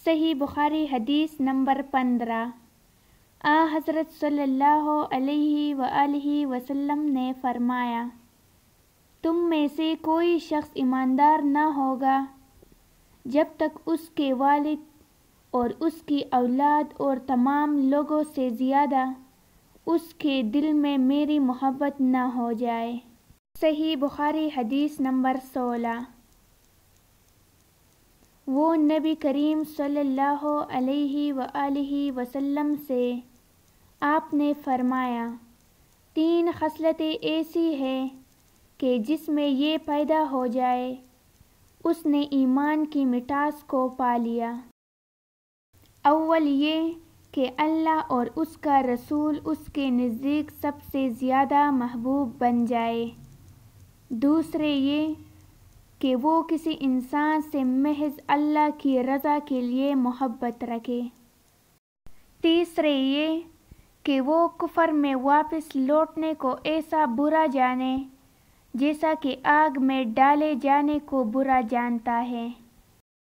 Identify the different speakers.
Speaker 1: صحیح بخاری حدیث نمبر 15۔ حضرت صلی اللہ علیہ وآلہ وسلم نے فرمایا، تم میں سے کوئی شخص ایماندار نہ ہوگا جب تک اس کے والد اور اس کی اولاد اور تمام لوگوں سے زیادہ اس کے دل میں میری محبت نہ ہو جائے۔ صحیح بخاری حدیث نمبر 16۔ وہ نبی کریم صلی اللہ علیہ وآلہ وسلم سے آپ نے فرمایا، 3 خصلتیں ایسی ہیں کہ جس میں یہ پیدا ہو جائے اس نے ایمان کی مٹھاس کو پا لیا۔ اول یہ کہ اللہ اور اس کا رسول اس کے نزدیک سب سے زیادہ محبوب بن جائے۔ دوسرے یہ کہ وہ کسی انسان سے محض اللہ کی رضا کے لیے محبت رکھے۔ تیسرے یہ کہ وہ کفر میں واپس لوٹنے کو ایسا برا جانے جیسا کہ آگ میں ڈالے جانے کو برا جانتا ہے۔